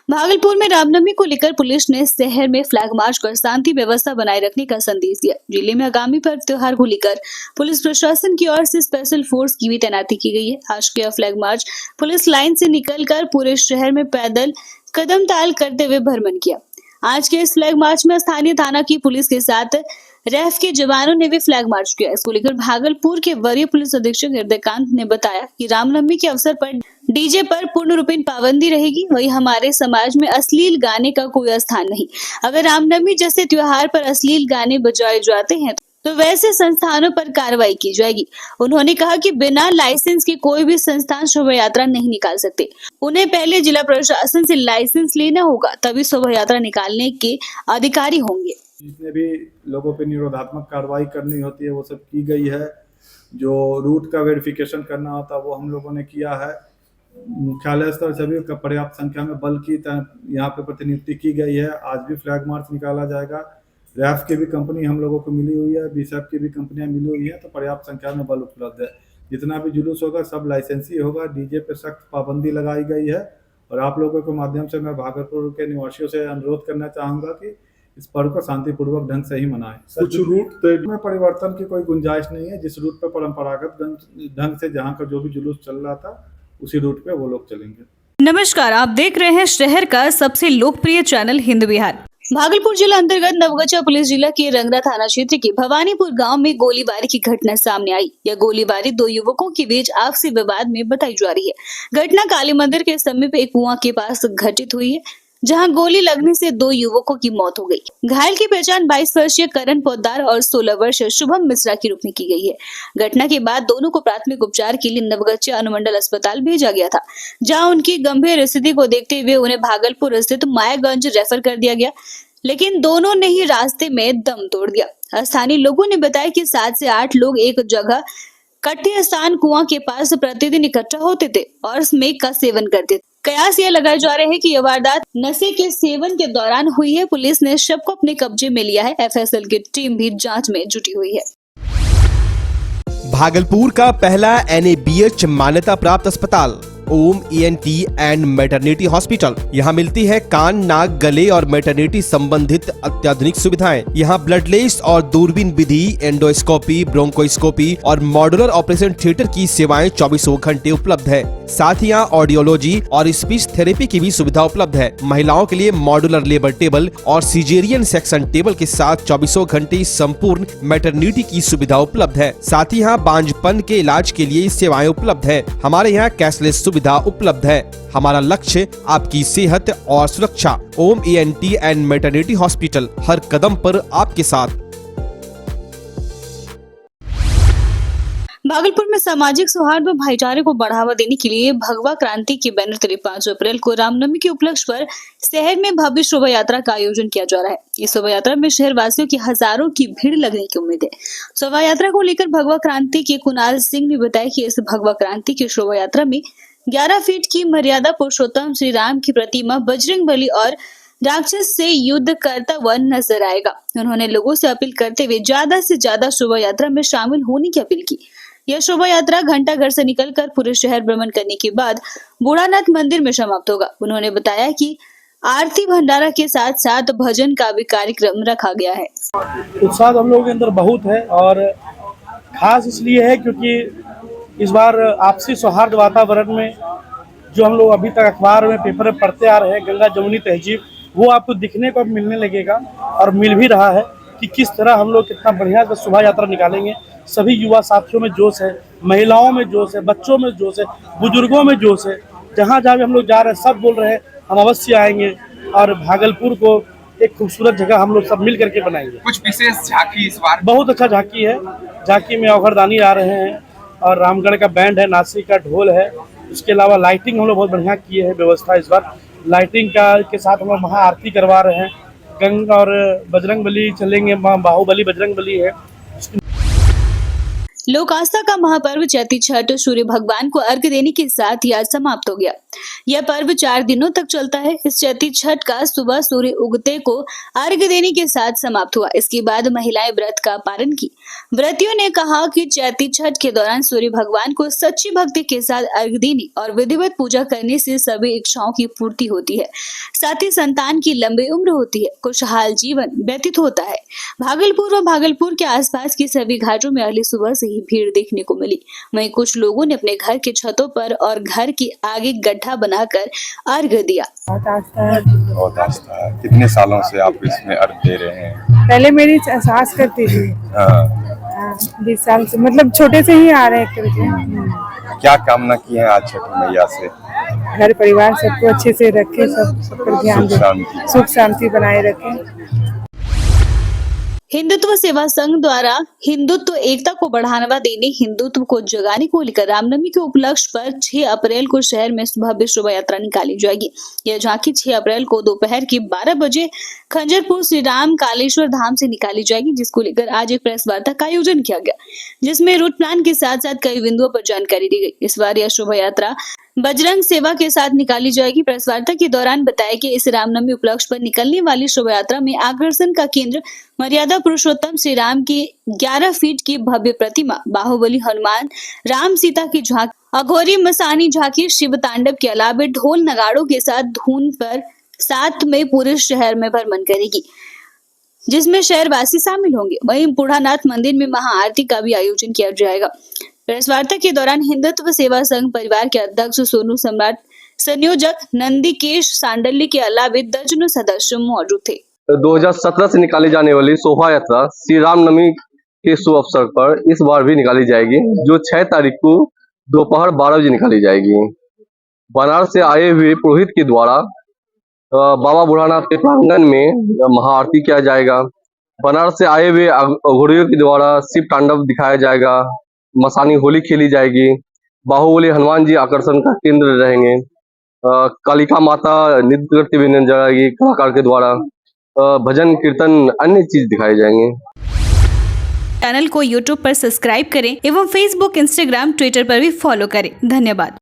भागलपुर में रामनवमी को लेकर पुलिस ने शहर में फ्लैग मार्च कर शांति व्यवस्था बनाए रखने का संदेश दिया। जिले में आगामी पर्व त्योहार को लेकर पुलिस प्रशासन की ओर से स्पेशल फोर्स की भी तैनाती की गई है। आज का फ्लैग मार्च पुलिस लाइन से निकलकर पूरे शहर में पैदल कदम ताल करते हुए भ्रमण किया। आज के इस फ्लैग मार्च में स्थानीय थाना की पुलिस के साथ रैफ के जवानों ने भी फ्लैग मार्च किया। इसको लेकर भागलपुर के वरीय पुलिस अधीक्षक हृदयकांत ने बताया कि रामनवमी के अवसर पर डीजे पर पूर्ण रूपेण पाबंदी रहेगी। वही हमारे समाज में अश्लील गाने का कोई स्थान नहीं। अगर रामनवमी जैसे त्योहार पर अश्लील गाने बजाए जाते हैं तो वैसे संस्थानों पर कार्रवाई की जाएगी। उन्होंने कहा कि बिना लाइसेंस के कोई भी संस्थान शोभा यात्रा नहीं निकाल सकते। उन्हें पहले जिला प्रशासन से लाइसेंस लेना होगा, तभी शोभा यात्रा निकालने के अधिकारी होंगे। जितने भी लोगों पे निरोधात्मक कार्रवाई करनी होती है वो सब की गई है। जो रूट का वेरिफिकेशन करना होता है वो हम लोगों ने किया है। मुख्यालय स्तर से भी पर्याप्त संख्या में बल की यहाँ पे प्रतिनियुक्ति की गई है। आज भी फ्लैग मार्च निकाला जाएगा। रैफ की भी कंपनी हम लोगों को मिली हुई है, बीएसएफ की भी कंपनियां मिली हुई है, तो पर्याप्त संख्या में बल उपलब्ध है। जितना भी जुलूस होगा सब लाइसेंसी होगा। डीजे पे सख्त पाबंदी लगाई गई है। और आप लोगों के माध्यम से मैं भागलपुर के निवासियों से अनुरोध करना चाहूँगा कि इस पर्व को शांतिपूर्वक ढंग से ही मनाएं। कुछ रूट में परिवर्तन की कोई गुंजाइश नहीं है। जिस रूट पे परंपरागत ढंग से जहाँ का जो भी जुलूस चल रहा था उसी रूट पे वो लोग चलेंगे। नमस्कार, आप देख रहे हैं शहर का सबसे लोकप्रिय चैनल हिंद विहार। भागलपुर जिला अंतर्गत नवगछिया पुलिस जिला के रंगरा थाना क्षेत्र के भवानीपुर गांव में गोलीबारी की घटना सामने आई। यह गोलीबारी दो युवकों के बीच आपसी विवाद में बताई जा रही है। घटना काली मंदिर के समीप एक कुआं के पास घटित हुई है, जहां गोली लगने से दो युवकों की मौत हो गई। घायल की पहचान 22 वर्षीय करण पोद्दार और 16 वर्षीय शुभम मिश्रा के रूप में की गई है। घटना के बाद दोनों को प्राथमिक उपचार के लिए नवगछिया अनुमंडल अस्पताल भेजा गया था, जहां उनकी गंभीर स्थिति को देखते हुए उन्हें भागलपुर स्थित मायागंज रेफर कर दिया गया, लेकिन दोनों ने ही रास्ते में दम तोड़ दिया। स्थानीय लोगों ने बताया कि 7 से 8 लोग एक जगह कट्टे स्थान कुआं के पास प्रतिदिन इकट्ठा होते थे और स्मेक का सेवन करते थे। कयास यह लगाए जा रहे हैं कि यह वारदात नशे के सेवन के दौरान हुई है। पुलिस ने शव को अपने कब्जे में लिया है। एफएसएल की टीम भी जांच में जुटी हुई है। भागलपुर का पहला NABH मान्यता प्राप्त अस्पताल ओम ENT एंड मैटरनिटी हॉस्पिटल। यहाँ मिलती है कान, नाक, गले और मैटरनिटी संबंधित अत्याधुनिक सुविधाएं। यहाँ ब्लडलेस और दूरबीन विधि, एंडोस्कोपी, ब्रोंकोस्कोपी और मॉड्यूलर ऑपरेशन थिएटर की सेवाएं 24 घंटे उपलब्ध है। साथ ही यहाँ ऑडियोलॉजी और स्पीच थेरेपी की भी सुविधा उपलब्ध है। महिलाओं के लिए मॉड्यूलर लेबर टेबल और सिजेरियन सेक्शन टेबल के साथ 24 घंटे संपूर्ण मैटरनिटी की सुविधा उपलब्ध है। साथ ही यहाँ बांझपन के इलाज के लिए सेवाएं उपलब्ध है। हमारे यहाँ कैशलेस सुविधा उपलब्ध है। हमारा लक्ष्य आपकी सेहत और सुरक्षा। ओम ENT एंड मैटरनिटी हॉस्पिटल, हर कदम पर आपके साथ। भागलपुर में सामाजिक सौहार्द व भाईचारे को बढ़ावा देने के लिए भगवा क्रांति के बैनर तले 5 अप्रैल को रामनवमी के उपलक्ष्य पर शहर में भव्य शोभा यात्रा का आयोजन किया जा रहा है। इस शोभा यात्रा में शहर वासियों की हजारों की भीड़ लगने की उम्मीद है। शोभा यात्रा को लेकर भगवा क्रांति के कुणाल सिंह ने बताया कि इस भगवा क्रांति की शोभा यात्रा में 11 फीट की मर्यादा पुरुषोत्तम श्री राम की प्रतिमा बजरंगबली और राक्षस से युद्ध करता हुआ नजर आएगा। उन्होंने लोगों से अपील करते हुए ज्यादा से ज्यादा शोभा यात्रा में शामिल होने की अपील की। यह शोभा यात्रा घंटाघर से निकलकर पूरे शहर भ्रमण करने के बाद बूढ़ानाथ मंदिर में समाप्त होगा। उन्होंने बताया कि आरती भंडारा के साथ साथ भजन का भी कार्यक्रम रखा गया है। उत्साह हम लोगों के अंदर बहुत है और खास इसलिए है क्योंकि इस बार आपसी सौहार्द वातावरण में जो हम लोग अभी तक अखबार में, पेपर में पढ़ते आ रहे हैं, गंगा जमुनी तहजीब, वो आपको दिखने को मिलने लगेगा और मिल भी रहा है कि किस तरह हम लोग कितना बढ़िया से शोभा यात्रा निकालेंगे। सभी युवा साथियों में जोश है, महिलाओं में जोश है, बच्चों में जोश है, बुजुर्गों में जोश है। जहाँ जहाँ भी हम लोग जा रहे हैं सब बोल रहे हैं हम अवश्य आएंगे और भागलपुर को एक खूबसूरत जगह हम लोग सब मिल करके बनाएंगे। कुछ विशेष झांकी इस बार बहुत अच्छा झांकी है। झांकी में अवघरदानी आ रहे हैं और रामगढ़ का बैंड है, नासिक का ढोल है। उसके अलावा लाइटिंग हम लोग बहुत बढ़िया किए हैं व्यवस्था। इस बार लाइटिंग का के साथ हम लोग महाआरती करवा रहे हैं। गंगा और बजरंगबली चलेंगे, बाहुबली बजरंगबली है। लोक आस्था का महापर्व चैती छठ सूर्य भगवान को अर्घ्य देने के साथ ही आज समाप्त हो गया। यह पर्व 4 दिनों तक चलता है। इस चैती छठ का सुबह सूर्य उगते को अर्घ्य देने के साथ समाप्त हुआ। इसके बाद महिलाएं व्रत का पारण की। व्रतियों ने कहा कि चैती छठ के दौरान सूर्य भगवान को सच्ची भक्ति के साथ अर्घ्य देने और विधिवत पूजा करने से सभी इच्छाओं की पूर्ति होती है, साथ ही संतान की लंबी उम्र होती है, खुशहाल जीवन व्यतीत होता है। भागलपुर व भागलपुर के आसपास के सभी घाटों में अगली सुबह से ही भीड़ देखने को मिली। वहीं कुछ लोगों ने अपने घर के छतों पर और घर के आगे गड्ढा बनाकर अर्घ्य दिया। बहुत आस्था है। कितने सालों से आप इसमें अर्घ दे रहे हैं? पहले मेरी सास करती थी। हाँ। 20 साल से, मतलब छोटे से ही आ रहे हैं करके। क्या कामना की है आज छठ मैया से? घर परिवार सबको अच्छे से रखे, सब पर ध्यान दे, सुख शांति बनाए रखे। हिंदुत्व सेवा संघ द्वारा हिंदुत्व एकता को बढ़ावा देने, हिंदुत्व को जगाने को लेकर रामनवमी के उपलक्ष्य पर 6 अप्रैल को शहर में भव्य शोभा यात्रा निकाली जाएगी। यह झांकी 6 अप्रैल को दोपहर के 12 बजे खंजरपुर श्री राम कालेश्वर धाम से निकाली जाएगी, जिसको लेकर आज एक प्रेस वार्ता का आयोजन किया गया, जिसमें रूट प्लान के साथ साथ कई बिंदुओं पर जानकारी दी गई। इस बार यह शोभा यात्रा बजरंग सेवा के साथ निकाली जाएगी। प्रेस वार्ता के दौरान बताया कि इस रामनवमी उपलक्ष्य पर निकलने वाली शोभा यात्रा में आकर्षण का केंद्र मर्यादा पुरुषोत्तम श्री राम की 11 फीट की भव्य प्रतिमा, बाहुबली हनुमान, राम सीता की झांकी, अघोरी मसानी झांकी, शिव तांडव के अलावा ढोल नगाड़ों के साथ धुन पर 7 मई पूरे शहर में भ्रमण करेगी, जिसमें शहरवासी शामिल होंगे। वहीं बूढ़ानाथ मंदिर में महाआरती का भी आयोजन किया जाएगा। प्रेस वार्ता के दौरान हिंदुत्व सेवा संघ परिवार के अध्यक्ष सोनू सम्राट, संयोजक नंदीकेश सांडल्य के अलावा दर्जनों सदस्य मौजूद थे। 2017 से निकाली जाने वाली शोभा यात्रा श्री रामनवमी के शुभ अवसर पर इस बार भी निकाली जाएगी, जो 6 तारीख को दोपहर 12 बजे निकाली जाएगी। बनारस से आए हुए पुरोहित के द्वारा बाबा बूढ़ानाथ के प्रांगण में महाआरती किया जाएगा। बनारस से आए हुए अघोरियों के द्वारा शिव तांडव दिखाया जाएगा। मसानी होली खेली जाएगी। बाहुबली हनुमान जी आकर्षण का केंद्र रहेंगे। कालिका माता नृत्य करती हुई नजर आएगी कलाकार के द्वारा। भजन कीर्तन अन्य चीज दिखाए जाएंगे। चैनल को YouTube पर सब्सक्राइब करें एवं Facebook, Instagram, Twitter पर भी फॉलो करें। धन्यवाद।